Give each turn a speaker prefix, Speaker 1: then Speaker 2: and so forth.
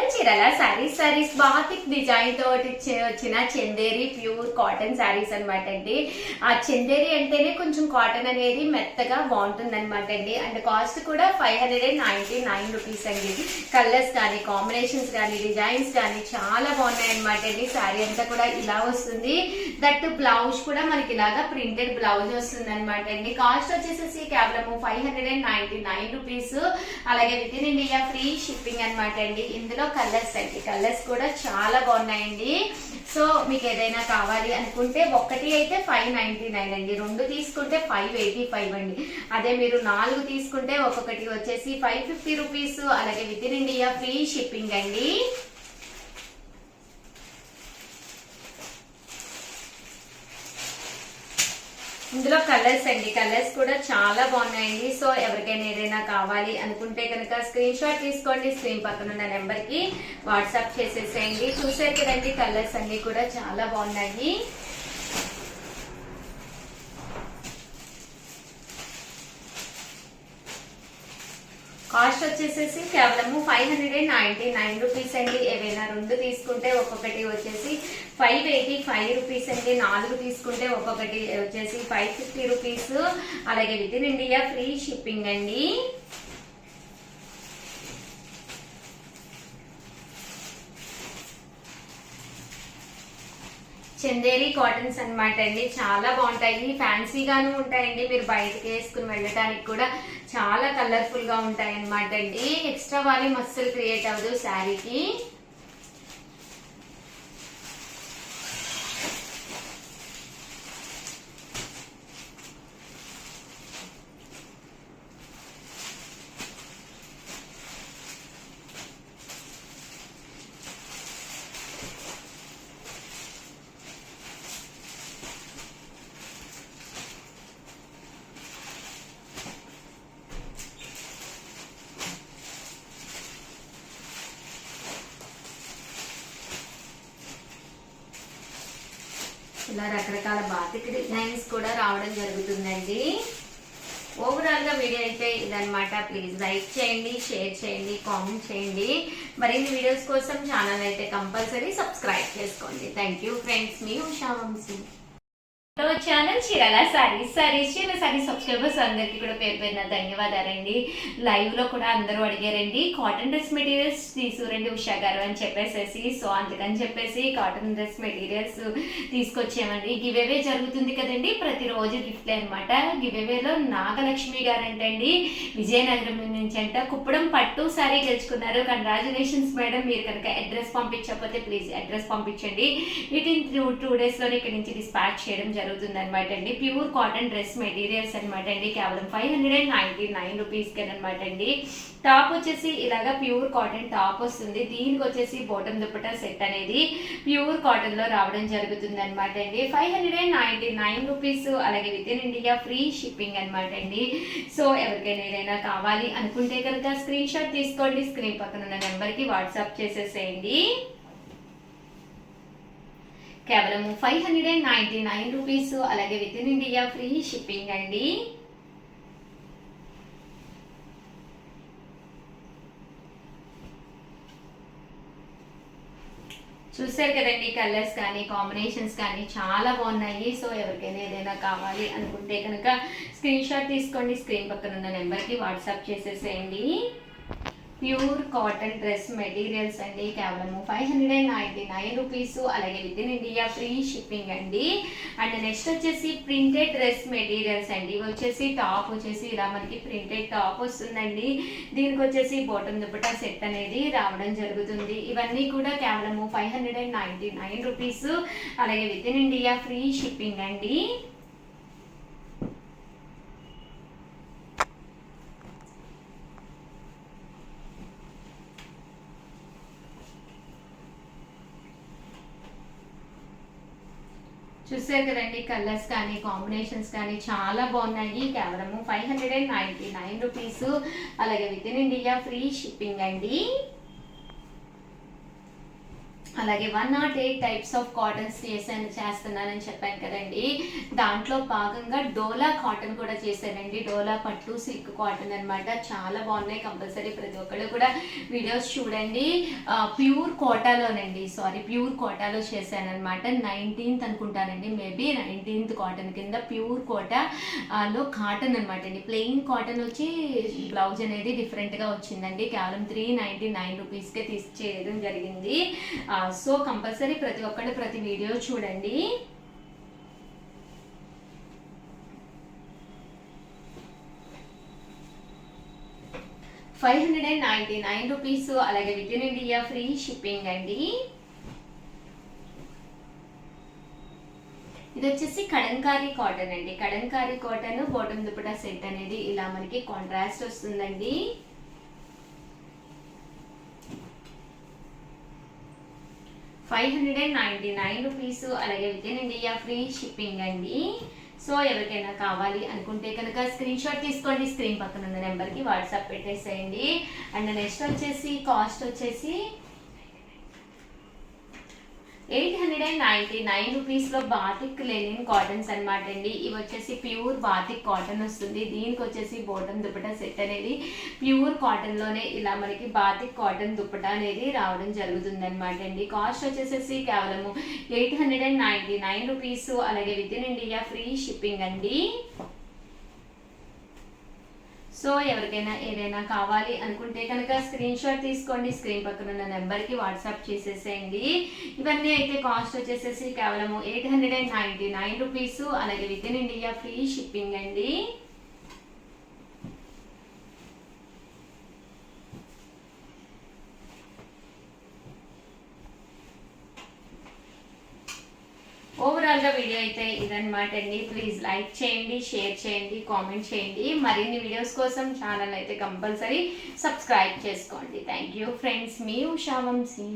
Speaker 1: Channel చీరల saris batik design తోటి వచ్చిన చందేరి ప్యూర్ కాటన్ సారీస్ అనమాట అండి. ఆ చందేరి అంటేనే కొంచెం కాటన్ అనేది మెత్తగా బాగుంటుంది అనమాట అండి. అండ్ కాస్ట్ కూడా 599 రూపీస్ అండి. కలర్స్ కానీ కాంబినేషన్స్ కానీ డిజైన్స్ కానీ చాలా బాగున్నాయి అనమాట అండి. సారీ అంతా కూడా ఇలా వస్తుంది. దట్ బ్లౌజ్ కూడా మనకి ఇలాగా ప్రింటెడ్ బ్లౌజ్ వస్తుంది అనమాట అండి. కాస్ట్ వచ్చేసి కేవలం 599 రూపీస్. అలాగే within India free shipping అనమాట అండి. ఇందులో కలర్స్ అండి, కలర్స్ కూడా చాలా బాగున్నాయండి. సో మీకు ఏదైనా కావాలి అనుకుంటే ఒకటి అయితే 599 అండి, రెండు తీసుకుంటే 585 అండి. అదే మీరు 4 తీసుకుంటే ఒక్కొక్కటి వచ్చేసి 550 రూపీస్. అలాగే within India free shipping అండి. ఇందులో కలర్స్ అండి, కలర్స్ కూడా చాలా బాగున్నాయండి. సో ఎవరికైనా ఏదైనా కావాలి అనుకుంటే కనుక స్క్రీన్ షాట్ తీసుకోండి, స్క్రీన్ పక్కన ఉన్న నెంబర్ కి వాట్సాప్ చేసేసేయండి. చూసారు కదండి, కలర్స్ అన్ని కూడా చాలా బాగున్నాయి. కాస్ట్ వచ్చేసేసి కేవలము 599 రూపీస్ అండి. ఏవైనా రెండు తీసుకుంటే ఒక్కొక్కటి వచ్చేసి 585 రూపీస్ అండి. 4 తీసుకుంటే ఒక్కొక్కటి వచ్చేసి 550 రూపీస్. అలాగే within India free shipping అండి. చందేరి కాటన్స్ అనమాట అండి, చాలా బాగుంటాయి. ఫ్యాన్సీగాను ఉంటాయండి, మీరు బయటకి వేసుకుని వెళ్ళడానికి కూడా చాలా కలర్ఫుల్ గా ఉంటాయి అనమాట అండి. ఎక్స్ట్రా వాల్యూమ్ అస్సలు క్రియేట్ అవ్వదు శారీకి. ఇలా రకరకాల బాతిక్ డిజైన్స్ కూడా రావడం జరుగుతుందండి. ఓవరాల్ గా వీడియో అయితే ఇదనమాట. ప్లీజ్ లైక్ చేయండి, షేర్ చేయండి, కామెంట్ చేయండి. మరిన్ని వీడియోస్ కోసం ఛానల్ అయితే కంపల్సరీ సబ్స్క్రైబ్ చేసుకోండి. థ్యాంక్ యూ ఫ్రెండ్స్, మీ ఉషా వంశీ. ఛానల్ చీరల సారీ సబ్స్క్రైబర్స్ అందరికి కూడా పేరు పేరున ధన్యవాదాలండి. లైవ్ లో కూడా అందరూ అడిగారండి కాటన్ డ్రెస్ మెటీరియల్స్ తీసుకురండి ఉషా గారు అని చెప్పేసి. సో అందుకని చెప్పేసి కాటన్ డ్రెస్ మెటీరియల్స్ తీసుకొచ్చామండి. గివేవే జరుగుతుంది కదండి, ప్రతిరోజు గిఫ్ట్లే అనమాట. గివేవేలో నాగలక్ష్మి గారు అంటండి, విజయనగరం నుంచి అంట కుప్పడం పట్టు సారీ గెలుచుకున్నారు. Congratulations madam. మీరు కనుక అడ్రస్ పంపించకపోతే ప్లీజ్ అడ్రస్ పంపించండి. విత్ ఇన్ 2 days లోనే ఇక్కడ నుంచి డిస్పాచ్ చేయడం జరుగుతుంది అనమాట అండి. ప్యూర్ కాటన్ డ్రెస్ మెటీరియల్స్ అనమాట అండి. కేవలం 599 రూపీస్ అనమాట అండి. టాప్ వచ్చేసి ఇలాగా ప్యూర్ కాటన్ టాప్ వస్తుంది. దీనికి వచ్చేసి బాటమ్ దుపట్టా సెట్ అనేది ప్యూర్ కాటన్ లో రావడం జరుగుతుంది అనమాట అండి. 599 రూపీస్. అలాగే within India free shipping అనమాట అండి. సో ఎవరికైనా ఏదైనా కావాలి అనుకుంటే కనుక స్క్రీన్ షాట్ తీసుకోండి, స్క్రీన్ పక్కన ఉన్న నెంబర్ కి వాట్సాప్ చేసేసేయండి. కేవలం 599 రూపీస్. అలాగే within India free shipping అండి. చూసారు కదండి, కలర్స్ కానీ కాంబినేషన్స్ కానీ చాలా బాగున్నాయి. సో ఎవరికైనా ఏదైనా కావాలి అనుకుంటే కనుక స్క్రీన్ షాట్ తీసుకోండి, స్క్రీన్ పక్కన ఉన్న నెంబర్కి వాట్సాప్ చేసేసేయండి. ప్యూర్ కాటన్ డ్రెస్ మెటీరియల్స్ అండి. కేవలం 599 రూపీస్. అలాగే within India free shipping అండి. అండ్ నెక్స్ట్ వచ్చేసి ప్రింటెడ్ డ్రెస్ మెటీరియల్స్ అండి. ఇవి వచ్చేసి టాప్ వచ్చేసి ఇలా మనకి ప్రింటెడ్ టాప్ వస్తుందండి. దీనికి వచ్చేసి బాటమ్ దుపట్టా సెట్ అనేది రావడం జరుగుతుంది. ఇవన్నీ కూడా కేవలం 599 రూపీస్. అలాగే within India free shipping అండి. చూసారు కదండి, కలర్స్ కానీ కాంబినేషన్స్ కానీ చాలా బాగున్నాయి. కేవలం 599 రూపీస్. అలాగే within India free shipping అండి. అలాగే 108 టైప్స్ ఆఫ్ కాటన్స్ చేస్తున్నానని చెప్పాను కదండి. దాంట్లో భాగంగా డోలా కాటన్ కూడా చేశానండి. డోలా పట్టు సిల్క్ కాటన్ అనమాట. చాలా బాగున్నాయి. కంపల్సరీ ప్రతి ఒక్కళ్ళు కూడా వీడియోస్ చూడండి. ప్యూర్ కోటాలో చేశాను అనమాట. 19th అనుకుంటానండి, మేబీ 19th కాటన్ కింద ప్యూర్ కోటాలో కాటన్ అనమాట అండి. ప్లెయిన్ కాటన్ వచ్చి బ్లౌజ్ అనేది డిఫరెంట్గా వచ్చిందండి. కేవలం 399 రూపీస్కే చేయడం జరిగింది. సో కంపల్సరీ ప్రతి ఒక్కళ్ళు ప్రతి వీడియో చూడండి. ₹599, అలాగే within India free shipping అండి. ఇది వచ్చేసి కలంకారీ కాటన్ అండి. Kalamkari cotton bottom dupatta set అనేది ఇలా మనకి కాంట్రాస్ట్ వస్తుందండి. ₹599, అలాగే within India free shipping అండి. సో ఎవరికైనా కావాలి అనుకుంటే కనుక స్క్రీన్ షాట్ తీసుకోండి, స్క్రీన్ పక్కన ఉన్న నెంబర్కి వాట్సాప్ పెట్టేసేయండి. అండ్ నెక్స్ట్ వచ్చేసి కాస్ట్ వచ్చేసి ₹899 బాతిక్ లెనిన్ కాటన్స్ అనమాట అండి. ఇవి వచ్చేసి ప్యూర్ బాతిక్ కాటన్ వస్తుంది. దీనికి వచ్చేసి బాటమ్ దుపట్టా సెట్ అనేది ప్యూర్ కాటన్ లోనే ఇలా మనకి బాతిక్ కాటన్ దుపట్టా అనేది రావడం జరుగుతుంది అనమాట అండి. కాస్ట్ వచ్చేసి కేవలము ₹899, అలాగే within India free shipping అండి. సో ఎవరికైనా ఏదైనా కావాలి అనుకుంటే కనుక స్క్రీన్ షాట్ తీసుకోండి, స్క్రీన్ పక్కన ఉన్న నెంబర్కి వాట్సాప్ చేసేసేయండి. ఇవన్నీ అయితే కాస్ట్ వచ్చేసేసి కేవలము ₹899, అలాగే within India free shipping అండి. ఓవరాల్గా వీడియో అయితే ఇదన్నమాట అండి. ప్లీజ్ లైక్ చేయండి, షేర్ చేయండి, కామెంట్ చేయండి. మరిన్ని వీడియోస్ కోసం ఛానల్ అయితే కంపల్సరీ సబ్స్క్రైబ్ చేసుకోండి. థ్యాంక్ యూ ఫ్రెండ్స్, మీ ఉషా వంశీ.